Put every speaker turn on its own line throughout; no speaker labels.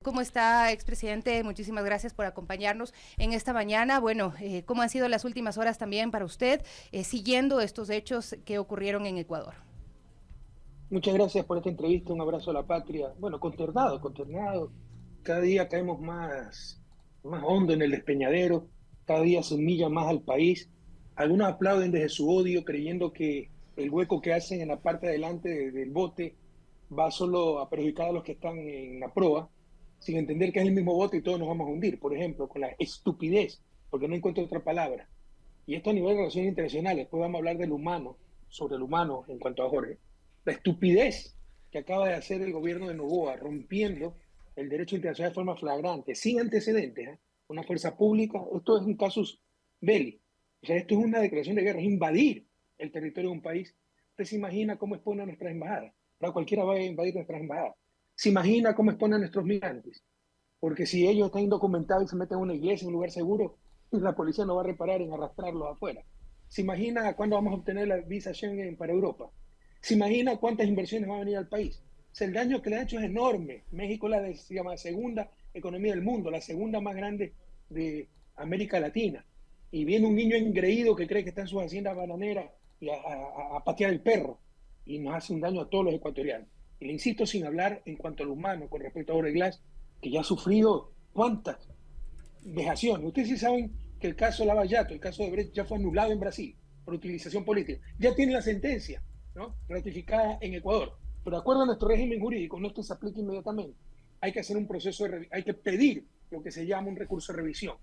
¿Cómo está, expresidente? Muchísimas gracias por acompañarnos en esta mañana. Bueno, ¿cómo han sido las últimas horas también para usted, siguiendo estos hechos que ocurrieron en Ecuador?
Muchas gracias por esta entrevista, un abrazo a la patria. Bueno, consternado, consternado. Cada día caemos más hondo en el despeñadero, cada día se humilla más al país. Algunos aplauden desde su odio, creyendo que el hueco que hacen en la parte de adelante del bote va solo a perjudicar a los que están en la proa, sin entender que es el mismo bote y todos nos vamos a hundir. Por ejemplo, con la estupidez, porque no encuentro otra palabra. Y esto a nivel de relaciones internacionales, después vamos a hablar del humano, sobre el humano en cuanto a Jorge. La estupidez que acaba de hacer el gobierno de Noboa, rompiendo el derecho internacional de forma flagrante, sin antecedentes, ¿eh? Una fuerza pública, esto es un casus belli. O sea, esto es una declaración de guerra, es invadir el territorio de un país. Usted se imagina cómo expone a nuestras embajadas. Ahora cualquiera va a invadir nuestras embajadas. Se imagina cómo expone a nuestros migrantes. Porque si ellos están indocumentados y se meten en una iglesia, en un lugar seguro, la policía no va a reparar en arrastrarlos afuera. ¿Se imagina cuándo vamos a obtener la visa Schengen para Europa? ¿Se imagina cuántas inversiones van a venir al país? O sea, el daño que le ha hecho es enorme. México se llama segunda economía del mundo, la segunda más grande de América Latina. Y viene un niño engreído que cree que está en sus haciendas bananeras y a patear el perro. Y nos hace un daño a todos los ecuatorianos. Y le insisto, sin hablar en cuanto al humano, con respecto a Oreglas, que ya ha sufrido cuántas vejaciones. Ustedes sí saben que el caso Lava Jato, el caso de Brecht, ya fue anulado en Brasil por utilización política. Ya tiene la sentencia, ¿no?, ratificada en Ecuador. Pero de acuerdo a nuestro régimen jurídico, no es que se aplique inmediatamente. Hay que hacer un proceso hay que pedir lo que se llama un recurso de revisión.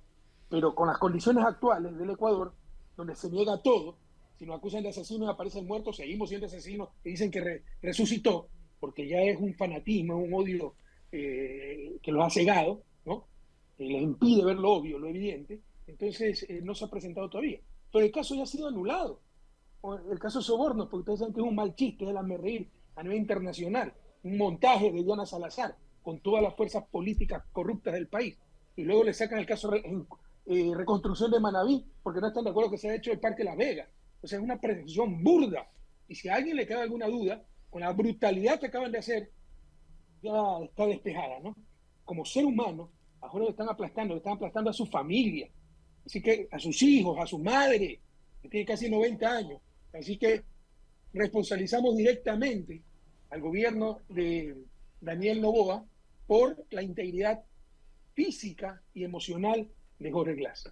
Pero con las condiciones actuales del Ecuador, donde se niega todo, si nos acusan de asesinos y aparecen muertos, seguimos siendo asesinos y dicen que resucitó, porque ya es un fanatismo, un odio que los ha cegado, ¿no? Les impide ver lo obvio, lo evidente, entonces no se ha presentado todavía. Pero el caso ya ha sido anulado. O el caso de sobornos, porque ustedes saben que es un mal chiste, es el reír a nivel internacional, un montaje de Diana Salazar con todas las fuerzas políticas corruptas del país. Y luego le sacan el caso reconstrucción de Manabí, porque no están de acuerdo que se ha hecho el Parque Las Vegas. O sea, es una presunción burda. Y si a alguien le queda alguna duda, con la brutalidad que acaban de hacer, ya está despejada, ¿no? Como ser humano, ahora le están aplastando a su familia, así que a sus hijos, a su madre, que tiene casi 90 años. Así que responsabilizamos directamente al gobierno de Daniel Noboa por la integridad física y emocional de Jorge Glass.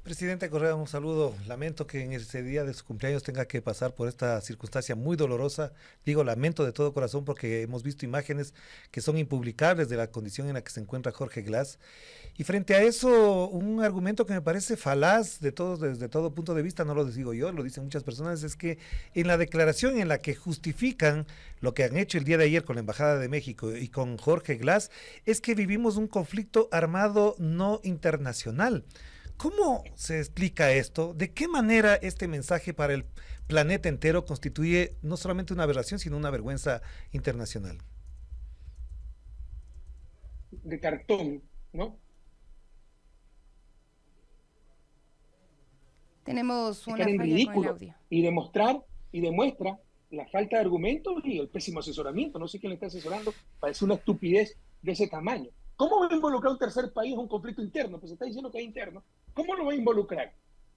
Presidente Correa, un saludo. Lamento que en ese día de su cumpleaños tenga que pasar por esta circunstancia muy dolorosa. Digo, lamento de todo corazón porque hemos visto imágenes que son impublicables de la condición en la que se encuentra Jorge Glass. Y frente a eso, un argumento que me parece falaz desde todo punto de vista, no lo digo yo, lo dicen muchas personas, es que en la declaración en la que justifican lo que han hecho el día de ayer con la Embajada de México y con Jorge Glass, es que vivimos un conflicto armado no internacional. ¿Cómo se explica esto? ¿De qué manera este mensaje para el planeta entero constituye no solamente una aberración, sino una vergüenza internacional?
De cartón, ¿no?
Tenemos
Es caer
una
en
falla con el
ridículo
audio.
y demostrar y demuestra la falta de argumentos y el pésimo asesoramiento. No sé quién le está asesorando para decir una estupidez de ese tamaño. ¿Cómo va a involucrar a un tercer país en un conflicto interno? Pues se está diciendo que es interno. ¿Cómo lo va a involucrar?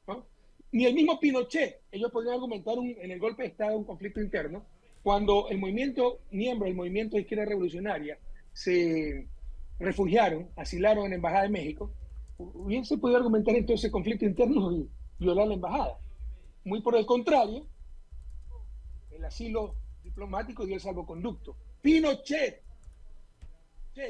¿No? Ni el mismo Pinochet, ellos podrían argumentar en el golpe de Estado un conflicto interno, cuando el movimiento, miembro del movimiento de izquierda revolucionaria, se refugiaron, asilaron en la Embajada de México, hubiese podido argumentar entonces conflicto interno y violar la embajada. Muy por el contrario, el asilo diplomático dio el salvoconducto. Pinochet,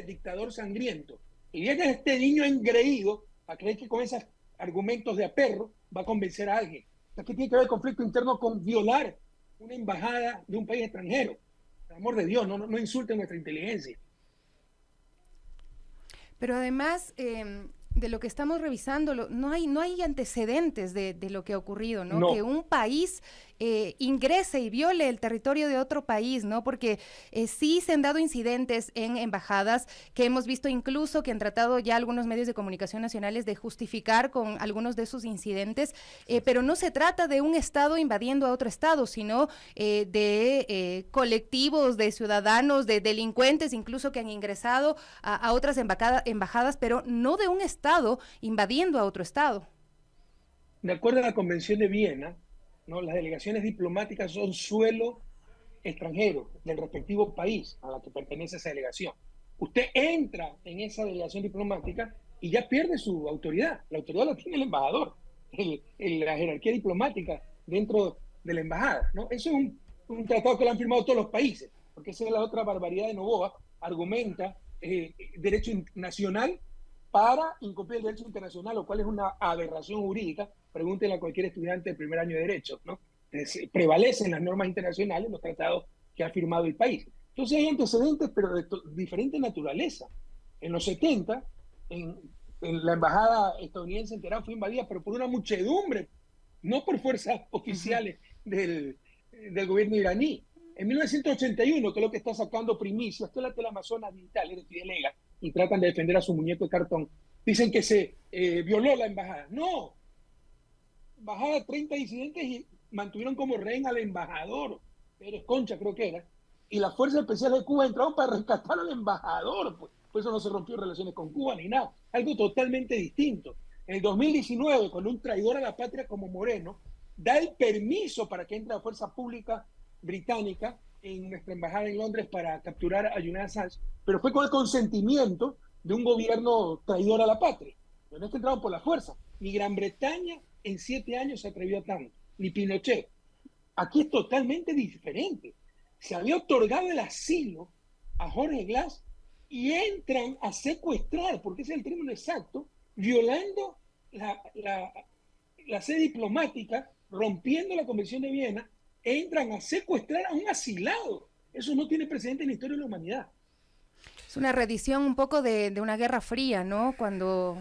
dictador sangriento. Y viene este niño engreído a creer que con esos argumentos de aperro va a convencer a alguien. O sea, ¿qué tiene que ver el conflicto interno con violar una embajada de un país extranjero? Por amor de Dios, no insulten nuestra inteligencia.
Pero además, De lo que estamos revisando, no hay antecedentes de lo que ha ocurrido, ¿no?
No.
Que un país ingrese y viole el territorio de otro país, ¿no? Porque sí se han dado incidentes en embajadas que hemos visto incluso que han tratado ya algunos medios de comunicación nacionales de justificar con algunos de esos incidentes, pero no se trata de un Estado invadiendo a otro Estado, sino de colectivos, de ciudadanos, de delincuentes incluso que han ingresado a otras embajadas, pero no de un Estado invadiendo a otro Estado.
De acuerdo a la Convención de Viena, ¿no? Las delegaciones diplomáticas son suelo extranjero del respectivo país a la que pertenece esa delegación. Usted entra en esa delegación diplomática y ya pierde su autoridad. La autoridad la tiene el embajador, la jerarquía diplomática dentro de la embajada, ¿no? Eso es un tratado que lo han firmado todos los países, porque esa es la otra barbaridad de Noboa, argumenta derecho nacional para incumplir el derecho internacional, lo cual es una aberración jurídica. Pregúntenle a cualquier estudiante de primer año de Derecho, ¿no? Prevalecen las normas internacionales, los tratados que ha firmado el país. Entonces hay antecedentes, pero de diferente naturaleza. En los 70, en la embajada estadounidense en Teherán fue invadida, pero por una muchedumbre, no por fuerzas oficiales del gobierno iraní. En 1981, que es lo que está sacando primicias, que es la Teleamazonas Digital, es de Fidelega, y tratan de defender a su muñeco de cartón, dicen que se violó la embajada. No, embajada, 30 disidentes y mantuvieron como rehén al embajador, Pérez Concha creo que era, y las fuerzas especiales de Cuba entraron para rescatar al embajador, pues. Por eso no se rompió relaciones con Cuba ni nada, algo totalmente distinto. En el 2019, cuando un traidor a la patria como Moreno da el permiso para que entre la fuerza pública británica en nuestra embajada en Londres para capturar a Julian Assange, pero fue con el consentimiento de un gobierno traidor a la patria. No es que entraron por la fuerza. Ni Gran Bretaña en 7 años se atrevió a tanto, ni Pinochet. Aquí es totalmente diferente. Se había otorgado el asilo a Jorge Glass y entran a secuestrar, porque ese es el término exacto, violando la sede diplomática, rompiendo la Convención de Viena, entran a secuestrar a un asilado. Eso no tiene precedente en la historia de la humanidad.
Es una reedición un poco de una guerra fría, ¿no? Cuando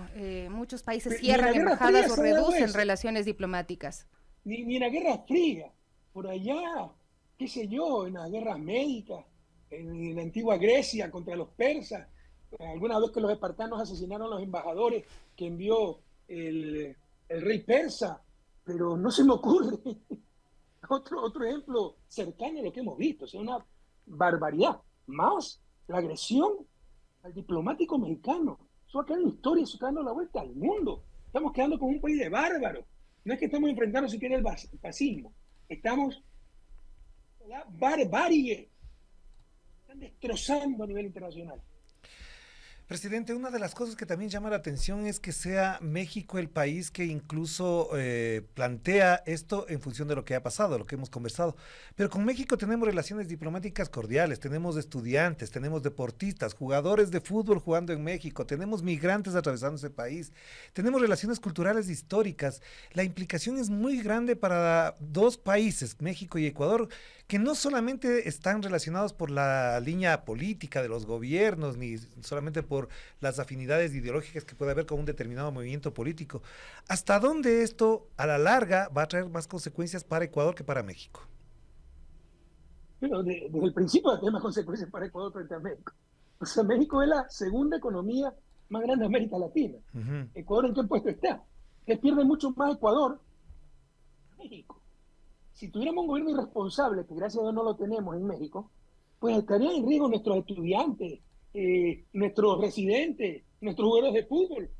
muchos países cierran embajadas o reducen relaciones diplomáticas.
Ni en la Guerra Fría, por allá, qué sé yo, en las guerras médicas, en la antigua Grecia contra los persas, alguna vez que los espartanos asesinaron a los embajadores que envió el rey persa, pero no se me ocurre otro ejemplo cercano a lo que hemos visto. O sea, una barbaridad. Más la agresión al diplomático mexicano. Eso va a quedar en la historia, eso está dando la vuelta al mundo. Estamos quedando como un país de bárbaros. No es que estamos enfrentando siquiera el fascismo. Estamos la barbarie. Están destrozando a nivel internacional.
Presidente, una de las cosas que también llama la atención es que sea México el país que incluso plantea esto en función de lo que ha pasado, lo que hemos conversado. Pero con México tenemos relaciones diplomáticas cordiales, tenemos estudiantes, tenemos deportistas, jugadores de fútbol jugando en México, tenemos migrantes atravesando ese país, tenemos relaciones culturales históricas. La implicación es muy grande para dos países, México y Ecuador, que no solamente están relacionados por la línea política de los gobiernos, ni solamente por las afinidades ideológicas que puede haber con un determinado movimiento político. ¿Hasta dónde esto, a la larga, va a traer más consecuencias para Ecuador que para México?
Pero desde el principio tiene más consecuencias para Ecuador frente a México. O sea, México es la segunda economía más grande de América Latina. ¿Ecuador en qué puesto está? Que pierde mucho más Ecuador que México. Si tuviéramos un gobierno irresponsable, que gracias a Dios no lo tenemos en México, pues estarían en riesgo nuestros estudiantes, nuestros residentes, nuestros jugadores de fútbol.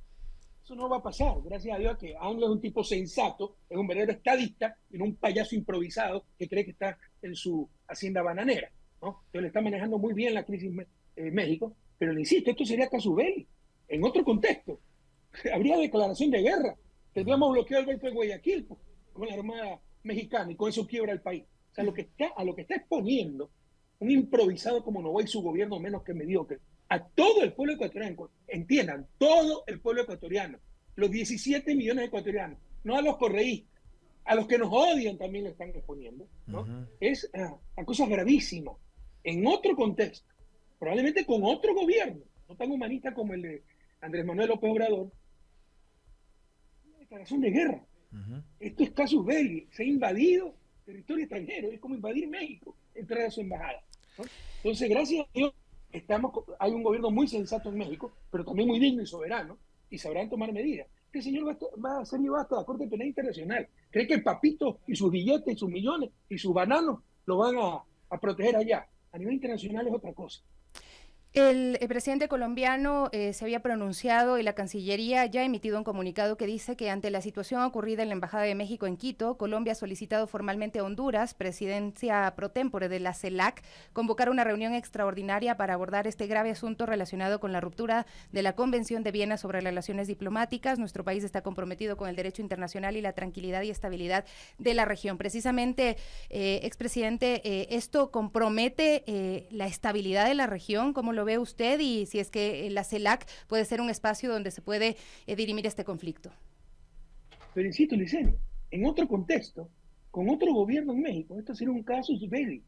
Eso no va a pasar, gracias a Dios que AMLO es un tipo sensato, es un verdadero estadista, y no un payaso improvisado que cree que está en su hacienda bananera, ¿no? Entonces le está manejando muy bien la crisis México, pero le insisto, esto sería casus belli, en otro contexto. Habría declaración de guerra, tendríamos bloqueado el golpe de Guayaquil con la Armada Mexicana y con eso quiebra el país. O sea, a lo que está exponiendo un improvisado como Noboa y su gobierno menos que mediocre, a todo el pueblo ecuatoriano, entiendan, todo el pueblo ecuatoriano, los 17 millones de ecuatorianos, no a los correístas, a los que nos odian también le están exponiendo, ¿no? Es a cosas gravísimas, en otro contexto, probablemente con otro gobierno, no tan humanista como el de Andrés Manuel López Obrador, declaración de guerra. Esto es casus belli, se ha invadido territorio extranjero, es como invadir México, entrar a su embajada, ¿no? Entonces, gracias a Dios, hay un gobierno muy sensato en México, pero también muy digno y soberano, y sabrán tomar medidas. Este señor va a ser llevado hasta la Corte Penal Internacional. ¿Cree que el papito y sus billetes y sus millones y sus bananos lo van a proteger allá? A nivel internacional es otra cosa.
El presidente colombiano se había pronunciado y la Cancillería ya ha emitido un comunicado que dice que ante la situación ocurrida en la Embajada de México en Quito, Colombia ha solicitado formalmente a Honduras, presidencia pro tempore de la CELAC, convocar una reunión extraordinaria para abordar este grave asunto relacionado con la ruptura de la Convención de Viena sobre relaciones diplomáticas. Nuestro país está comprometido con el derecho internacional y la tranquilidad y estabilidad de la región. Precisamente, expresidente, ¿esto compromete la estabilidad de la región? ¿Cómo lo ve usted? Y si es que la CELAC puede ser un espacio donde se puede dirimir este conflicto.
Pero insisto, Licenia, en otro contexto, con otro gobierno en México, esto sería un casus belli.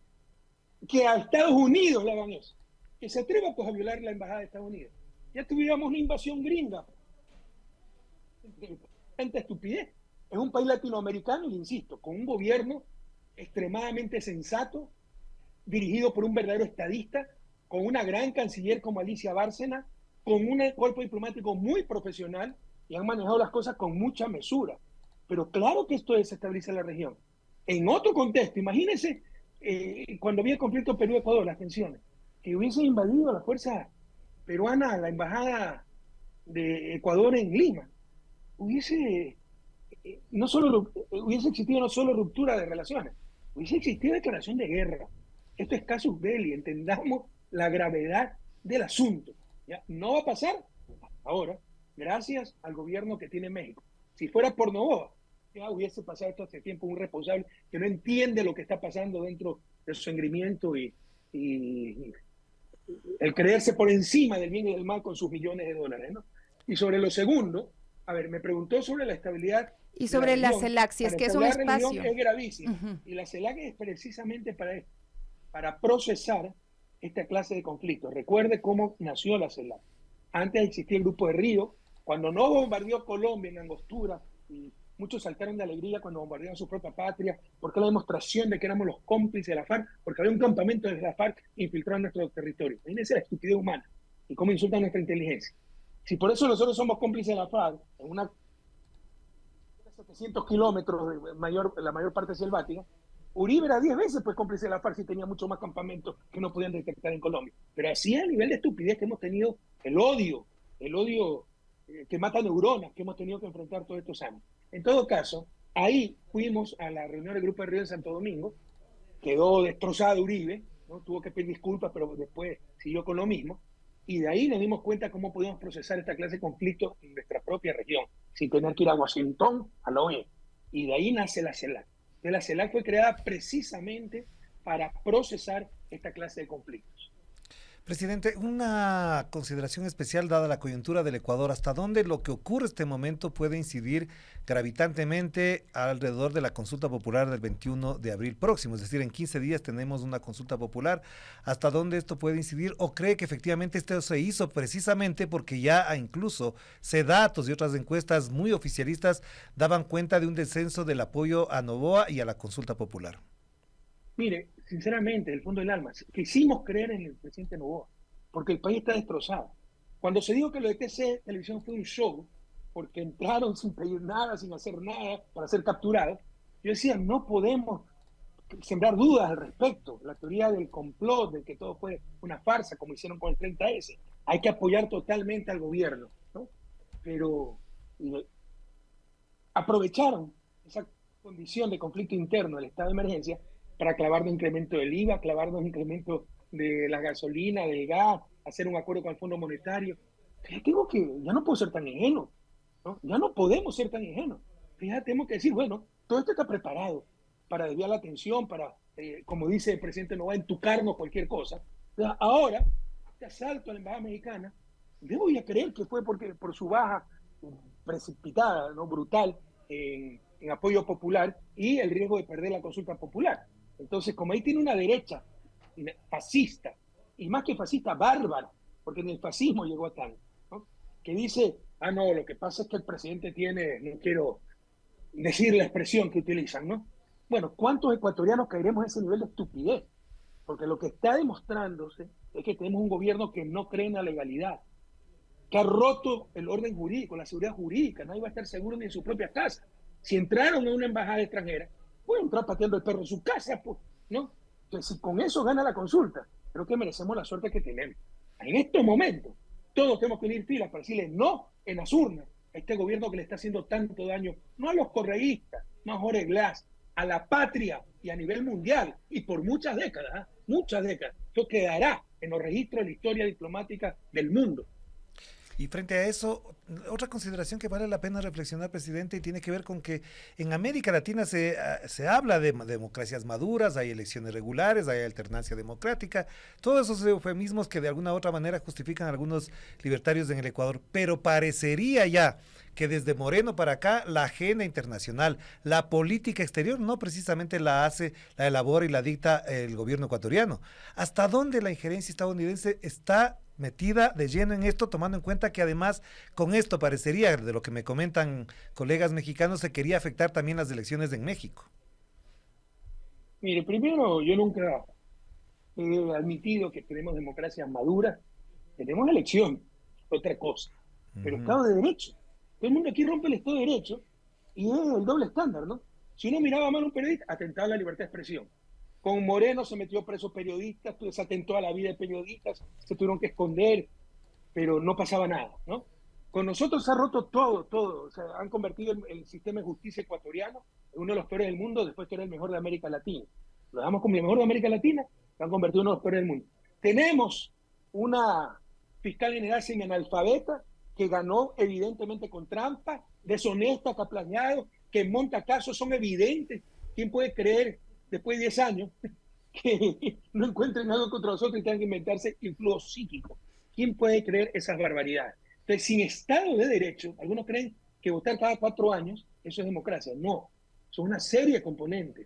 Que a Estados Unidos le hagan eso. Que se atreva pues a violar la embajada de Estados Unidos. Ya tuviéramos una invasión gringa. Tanta estupidez. Es un país latinoamericano, y insisto, con un gobierno extremadamente sensato, dirigido por un verdadero estadista, con una gran canciller como Alicia Bárcena, con un cuerpo diplomático muy profesional, y han manejado las cosas con mucha mesura. Pero claro que esto desestabiliza la región. En otro contexto, imagínense cuando había el conflicto Perú-Ecuador, las tensiones, que hubiesen invadido a la fuerza peruana la embajada de Ecuador en Lima, hubiese existido no solo ruptura de relaciones, hubiese existido declaración de guerra. Esto es casus belli, entendamos la gravedad del asunto. ¿Ya? No va a pasar ahora, gracias al gobierno que tiene México. Si fuera por Novoa, ya hubiese pasado esto hace tiempo, un responsable que no entiende lo que está pasando dentro de su engreimiento y el creerse por encima del bien y del mal con sus millones de dólares, ¿no? Y sobre lo segundo, a ver, me preguntó sobre la estabilidad.
Y sobre la CELAC, si es que es un espacio.
Es gravísimo. Y la CELAC es precisamente para esto, para procesar esta clase de conflictos. Recuerde cómo nació la CELAC. Antes existía el Grupo de Río, cuando no bombardeó Colombia en Angostura, y muchos saltaron de alegría cuando bombardearon su propia patria, porque la demostración de que éramos los cómplices de la FARC, porque había un campamento de la FARC infiltrado en nuestro territorio. Imagínense la estupidez humana y cómo insultan nuestra inteligencia. Si por eso nosotros somos cómplices de la FARC, en una 700 kilómetros, la mayor parte selvática, Uribe era 10 veces pues cómplice de la FARC y tenía mucho más campamentos que no podían detectar en Colombia. Pero así a nivel de estupidez que hemos tenido, el odio que mata neuronas que hemos tenido que enfrentar todos estos años. En todo caso, ahí fuimos a la reunión del Grupo de Río en Santo Domingo, quedó destrozado Uribe, ¿no? Tuvo que pedir disculpas, pero después siguió con lo mismo, y de ahí nos dimos cuenta cómo podíamos procesar esta clase de conflictos en nuestra propia región, sin tener que ir a Washington, a la OEA. Y de ahí nace la CELAC. La CELAC fue creada precisamente para procesar esta clase de conflictos.
Presidente, una consideración especial dada la coyuntura del Ecuador, ¿hasta dónde lo que ocurre en este momento puede incidir gravitantemente alrededor de la consulta popular del 21 de abril próximo? Es decir, en 15 días tenemos una consulta popular. ¿Hasta dónde esto puede incidir? ¿O cree que efectivamente esto se hizo precisamente porque ya incluso CEDATOS y otras encuestas muy oficialistas daban cuenta de un descenso del apoyo a Novoa y a la consulta popular?
Mire, sinceramente, del fondo del alma, quisimos creer en el presidente Noboa, porque el país está destrozado. Cuando se dijo que lo de TC Televisión fue un show, porque entraron sin pedir nada, sin hacer nada, para ser capturados, yo decía, no podemos sembrar dudas al respecto. La teoría del complot, de que todo fue una farsa, como hicieron con el 30S. Hay que apoyar totalmente al gobierno, ¿no? Pero aprovecharon esa condición de conflicto interno del estado de emergencia para clavarnos incremento del IVA, clavarnos incremento de la gasolina, del gas, hacer un acuerdo con el Fondo Monetario. Tengo que, ya no puedo ser tan ingenuo, ¿no? Ya no podemos ser tan ingenuos. Fíjate, tenemos que decir, bueno, todo esto está preparado para desviar la atención, para, como dice el presidente Noboa, entucarnos cualquier cosa. Ahora, este asalto a la embajada mexicana, debo ya creer que fue por su baja precipitada, ¿no? Brutal, en apoyo popular y el riesgo de perder la consulta popular. Entonces, como ahí tiene una derecha fascista, y más que fascista, bárbara, porque en el fascismo llegó a tanto, ¿no? Que dice, Ah, no, lo que pasa es que el presidente tiene, no quiero decir la expresión que utilizan, ¿no? Bueno, ¿cuántos ecuatorianos caeremos en ese nivel de estupidez? Porque lo que está demostrándose es que tenemos un gobierno que no cree en la legalidad, que ha roto el orden jurídico, la seguridad jurídica. Nadie va a estar seguro ni en su propia casa. Si entraron a una embajada extranjera, pueden entrar pateando el perro en su casa, pues, ¿no? Entonces, si con eso gana la consulta, creo que merecemos la suerte que tenemos. En estos momentos, todos tenemos que unir filas para decirle no en las urnas a este gobierno que le está haciendo tanto daño, no a los correístas, no a Jorge Glass, a la patria y a nivel mundial, y por muchas décadas, ¿eh? Muchas décadas. Esto quedará en los registros de la historia diplomática del mundo.
Y frente a eso, otra consideración que vale la pena reflexionar, presidente, y tiene que ver con que en América Latina se habla de democracias maduras, hay elecciones regulares, hay alternancia democrática, todos esos eufemismos que de alguna u otra manera justifican a algunos libertarios en el Ecuador, pero parecería ya que desde Moreno para acá la agenda internacional, la política exterior no precisamente la hace, la elabora y la dicta el gobierno ecuatoriano. ¿Hasta dónde la injerencia estadounidense está metida de lleno en esto, tomando en cuenta que además con esto parecería, de lo que me comentan colegas mexicanos, se quería afectar también las elecciones en México?
Mire, primero, yo nunca he admitido que tenemos democracias maduras, tenemos elección, otra cosa, pero
Ujú.
Estado de Derecho. Todo el mundo aquí rompe el Estado de Derecho y es el doble estándar, ¿no? Si uno miraba mal a un periodista, atentaba a la libertad de expresión. Con Moreno se metió preso periodistas, se atentó a la vida de periodistas, se tuvieron que esconder, pero no pasaba nada, ¿no? Con nosotros se ha roto todo, todo. O sea, han convertido el sistema de justicia ecuatoriano en uno de los peores del mundo, después que era el mejor de América Latina. Lo damos como el mejor de América Latina, lo han convertido en uno de los peores del mundo. Tenemos una fiscal general sin analfabeta que ganó evidentemente con trampa, deshonesta, que ha planeado, que monta casos, son evidentes. ¿Quién puede creer después de 10 años que no encuentren algo contra nosotros y tengan que inventarse influjo psíquico? ¿Quién puede creer esas barbaridades? Entonces, sin Estado de Derecho, algunos creen que votar cada 4 años, eso es democracia. No, son una serie de componentes,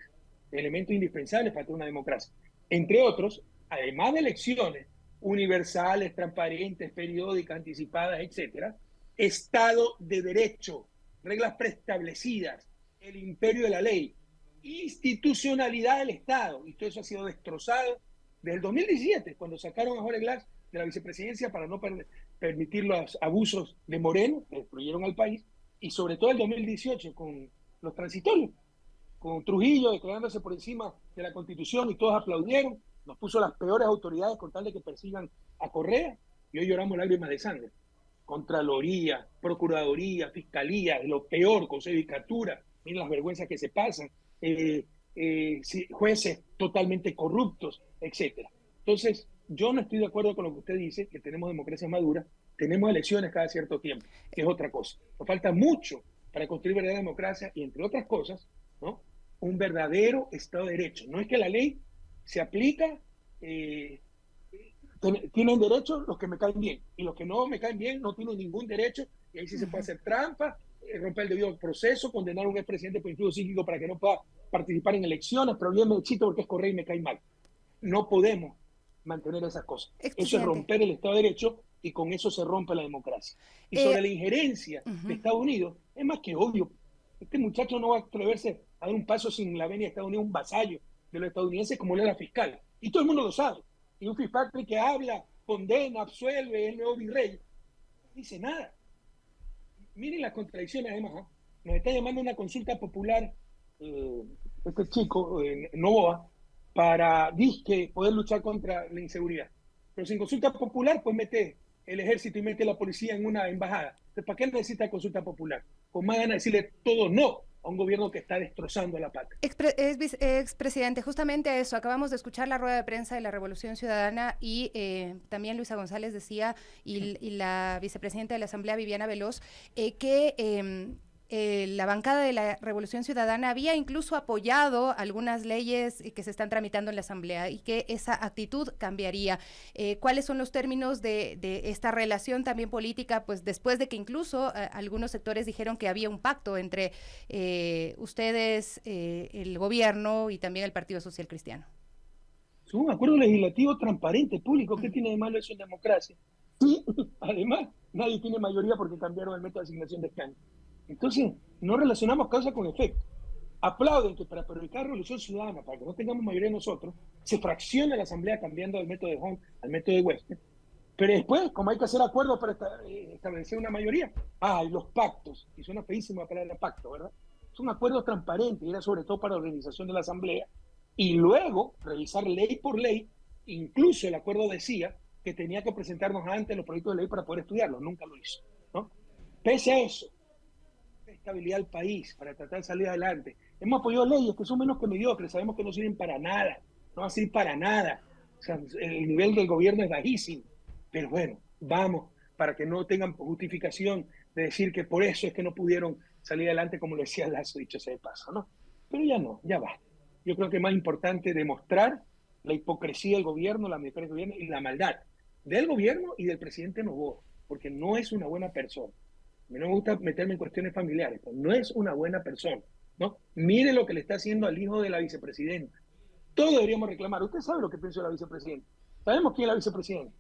de elementos indispensables para tener una democracia. Entre otros, además de elecciones universales, transparentes, periódicas, anticipadas, etcétera, Estado de Derecho, reglas preestablecidas, el imperio de la ley, institucionalidad del Estado, y todo eso ha sido destrozado desde el 2017, cuando sacaron a Jorge Glass de la vicepresidencia para no permitir los abusos de Moreno, que destruyeron al país, y sobre todo el 2018 con los transitorios, con Trujillo declarándose por encima de la Constitución y todos aplaudieron, nos puso las peores autoridades con tal de que persigan a Correa, y hoy lloramos lágrimas de sangre. Contraloría, Procuraduría, Fiscalía, lo peor, Consejo de Judicatura, miren las vergüenzas que se pasan, jueces totalmente corruptos, etcétera. Entonces, yo no estoy de acuerdo con lo que usted dice, que tenemos democracia madura, tenemos elecciones cada cierto tiempo, que es otra cosa. Nos falta mucho para construir verdadera democracia y, entre otras cosas, ¿no? Un verdadero Estado de Derecho. No es que la ley se aplica, tienen derecho los que me caen bien, y los que no me caen bien no tienen ningún derecho, y ahí sí se puede hacer trampa, romper el debido proceso, condenar a un expresidente por influjo psíquico para que no pueda participar en elecciones, pero yo me chito porque es Correa y me cae mal. No podemos mantener esas cosas. Eso es
Expresidente.
romper el Estado de Derecho y con eso se rompe la democracia. Y
Eh,
sobre la injerencia de Estados Unidos, es más que obvio. Este muchacho no va a atreverse a dar un paso sin la venia de Estados Unidos, un vasallo de los estadounidenses como él era fiscal. Y todo el mundo lo sabe. Y un fiscal que habla, condena, absuelve, es el nuevo virrey, no dice nada. Miren las contradicciones además. ¿Eh? Nos está llamando una consulta popular este chico, Novoa, para disque poder luchar contra la inseguridad. Pero sin consulta popular, pues mete el ejército y mete la policía en una embajada. Entonces, ¿para qué necesita consulta popular? Con más ganas de decirle todo no a un gobierno que está destrozando a la patria.
Expresidente, justamente eso, acabamos de escuchar la rueda de prensa de la Revolución Ciudadana y también Luisa González decía, y la vicepresidenta de la Asamblea, Viviana Veloz, que la bancada de la Revolución Ciudadana había incluso apoyado algunas leyes que se están tramitando en la Asamblea y que esa actitud cambiaría. ¿Cuáles son los términos de esta relación también política? Pues después de que incluso algunos sectores dijeron que había un pacto entre ustedes, el gobierno y también el Partido Social Cristiano.
Es un acuerdo legislativo transparente, público. ¿Qué tiene de malo eso en democracia? Sí, además, nadie tiene mayoría porque cambiaron el método de asignación de escaños. Entonces, no relacionamos causa con efecto. Aplauden que para perjudicar la revolución ciudadana, para que no tengamos mayoría nosotros, se fracciona la asamblea cambiando del método de Hong al método de Western. Pero después, como hay que hacer acuerdos para establecer una mayoría, y los pactos, y suena feísimo la palabra pacto, ¿verdad? Son acuerdos transparentes, y era sobre todo para la organización de la asamblea, y luego revisar ley por ley. Incluso el acuerdo decía que tenía que presentarnos antes los proyectos de ley para poder estudiarlos, nunca lo hizo, ¿no? Pese a eso, estabilidad del país para tratar de salir adelante. Hemos apoyado leyes que son menos que mediocres, sabemos que no sirven para nada, no van a servir para nada. O sea, el nivel del gobierno es bajísimo, pero bueno, vamos, para que no tengan justificación de decir que por eso es que no pudieron salir adelante, como lo decía Lazo, dicho sea de paso, ¿no? Pero ya no, ya basta. Yo creo que es más importante demostrar la hipocresía del gobierno, la mediocridad del gobierno y la maldad del gobierno y del presidente Noboa, porque no es una buena persona. A mí no me gusta meterme en cuestiones familiares, pero no es una buena persona, ¿no? Mire lo que le está haciendo al hijo de la vicepresidenta. Todos deberíamos reclamar. Usted sabe lo que piensa la vicepresidenta. Sabemos quién es la vicepresidenta.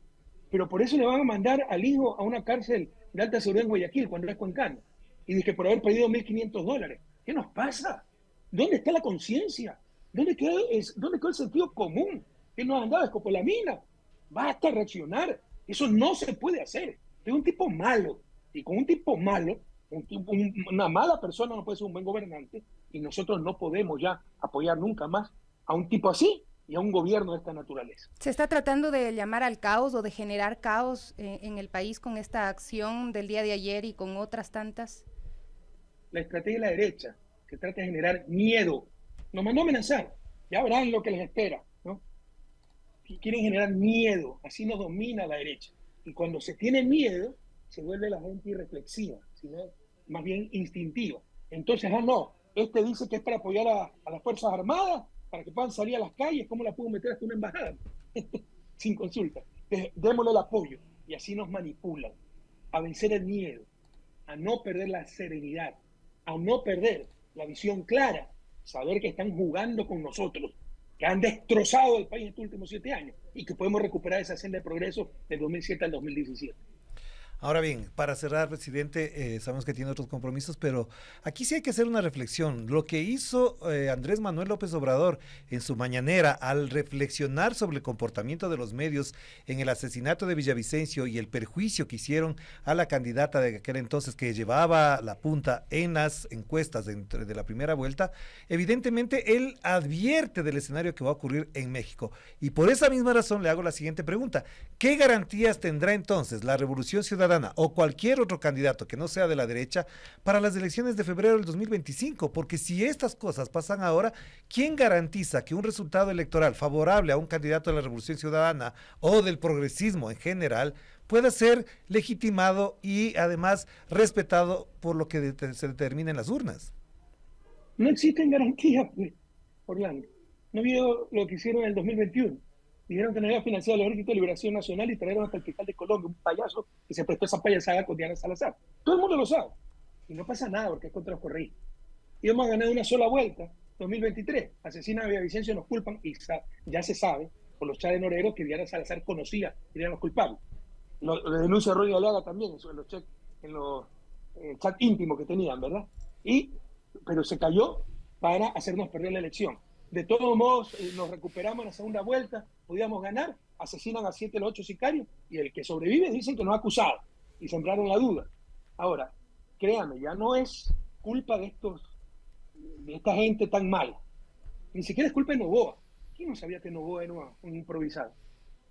Pero por eso le van a mandar al hijo a una cárcel de alta seguridad en Guayaquil cuando es cuencano. Y dije, por haber perdido $1.500. ¿Qué nos pasa? ¿Dónde está la conciencia? ¿Dónde quedó el sentido común? ¿Qué nos han dado escopolamina? Basta reaccionar. Eso no se puede hacer. Es un tipo malo. Y con un tipo malo, una mala persona no puede ser un buen gobernante, y nosotros no podemos ya apoyar nunca más a un tipo así y a un gobierno de esta naturaleza.
¿Se está tratando de llamar al caos o de generar caos en el país con esta acción del día de ayer y con otras tantas?
La estrategia de la derecha, que trata de generar miedo, nos mandó a amenazar, ya verán lo que les espera, ¿no? Y quieren generar miedo, así nos domina la derecha. Y cuando se tiene miedo, se vuelve la gente irreflexiva, sino más bien instintiva. Entonces, no, este dice que es para apoyar a las Fuerzas Armadas, para que puedan salir a las calles. ¿Cómo la pudo meter hasta una embajada? Sin consulta. Entonces, démosle el apoyo, y así nos manipulan, a vencer el miedo, a no perder la serenidad, a no perder la visión clara, saber que están jugando con nosotros, que han destrozado el país estos últimos 7 años, y que podemos recuperar esa senda de progreso del 2007 al 2017.
Ahora bien, para cerrar, presidente, sabemos que tiene otros compromisos, pero aquí sí hay que hacer una reflexión. Lo que hizo Andrés Manuel López Obrador en su mañanera al reflexionar sobre el comportamiento de los medios en el asesinato de Villavicencio y el perjuicio que hicieron a la candidata de aquel entonces que llevaba la punta en las encuestas de la primera vuelta, evidentemente él advierte del escenario que va a ocurrir en México. Y por esa misma razón le hago la siguiente pregunta. ¿Qué garantías tendrá entonces la Revolución Ciudadana o cualquier otro candidato que no sea de la derecha para las elecciones de febrero del 2025? Porque si estas cosas pasan ahora, ¿quién garantiza que un resultado electoral favorable a un candidato de la Revolución Ciudadana o del progresismo en general pueda ser legitimado y además respetado por lo que se determine en las urnas?
No existen garantías, pues, Orlando. No vio lo que hicieron en el 2021. Dijeron que no había financiado el Ejército de Liberación Nacional y trajeron hasta el fiscal de Colombia, un payaso que se prestó esa payasada con Diana Salazar. Todo el mundo lo sabe. Y no pasa nada porque es contra los correístas. Y hemos ganado una sola vuelta, 2023. Asesinan a Villavicencio, nos culpan, y ya se sabe por los chats de Norero que Diana Salazar conocía y eran los culpables. Lo denuncia Roy Galeaga también en los chats íntimos que tenían, ¿verdad? Pero se cayó para hacernos perder la elección. De todos modos, nos recuperamos en la segunda vuelta, podíamos ganar, asesinan a 7 de los 8 sicarios, y el que sobrevive dicen que nos ha acusado, y sembraron la duda. Ahora, créanme, ya no es culpa de esta gente tan mala. Ni siquiera es culpa de Noboa. ¿Quién no sabía que Noboa era un improvisado?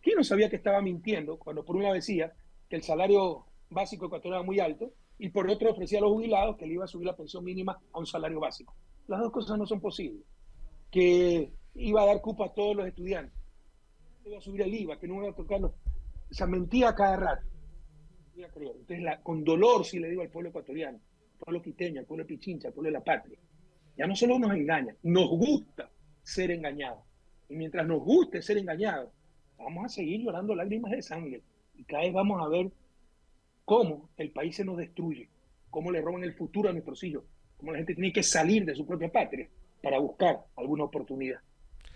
¿Quién no sabía que estaba mintiendo cuando por un lado decía que el salario básico ecuatoriano era muy alto, y por otro ofrecía a los jubilados que le iba a subir la pensión mínima a un salario básico? Las dos cosas no son posibles. Que iba a dar cupo a todos los estudiantes, que iba a subir el IVA, que no iba a tocarlo. O sea, mentía cada rato. Entonces, con dolor sí le digo al pueblo ecuatoriano, al pueblo quiteño, al pueblo de Pichincha, al pueblo de la patria. Ya no solo nos engañan, nos gusta ser engañados. Y mientras nos guste ser engañados, vamos a seguir llorando lágrimas de sangre. Y cada vez vamos a ver cómo el país se nos destruye, cómo le roban el futuro a nuestros hijos, cómo la gente tiene que salir de su propia patria para buscar alguna oportunidad.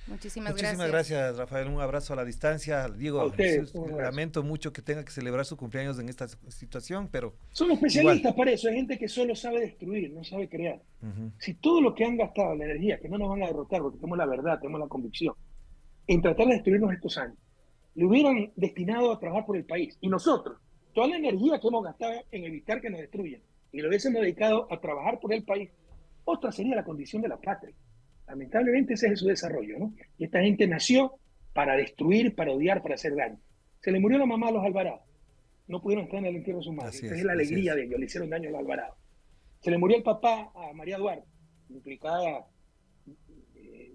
Muchísimas
Muchísimas gracias, Rafael. Un abrazo a la distancia.
A
Digo,
ustedes,
lamento mucho que tenga que celebrar su cumpleaños en esta situación, pero
son
igual.
especialistas para eso, hay gente que solo sabe destruir, no sabe crear.
Ujú.
Si todo lo que han gastado, la energía, que no nos van a derrotar, porque tenemos la verdad, tenemos la convicción, en tratar de destruirnos estos años, le hubieran destinado a trabajar por el país. Y nosotros, toda la energía que hemos gastado en evitar que nos destruyan, y lo hubiésemos dedicado a trabajar por el país, otra sería la condición de la patria. Lamentablemente ese es su desarrollo, ¿no? Y esta gente nació para destruir, para odiar, para hacer daño. Se le murió la mamá a los Alvarados. No pudieron estar en el entierro de su madre.
Así
Esa
es,
es la
así
alegría
es.
de ellos. Le hicieron daño a los Alvarados. Se le murió el papá a María Duarte, implicada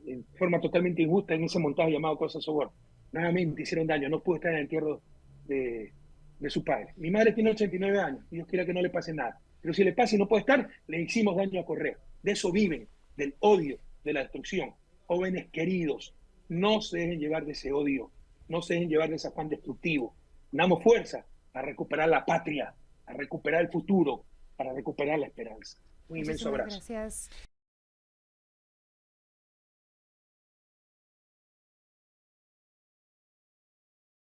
en forma totalmente injusta en ese montaje llamado Cosa Soborno. Nuevamente hicieron daño. No pudo estar en el entierro de su padre. Mi madre tiene 89 años. Dios quiera que no le pase nada. Pero si le pasa y no puede estar, le hicimos daño a Correa. De eso viven, del odio, de la destrucción. Jóvenes queridos, no se dejen llevar de ese odio, no se dejen llevar de ese afán destructivo. Damos fuerza a recuperar la patria, a recuperar el futuro, para recuperar la esperanza. Un inmenso
Muchísimas
abrazo.
gracias.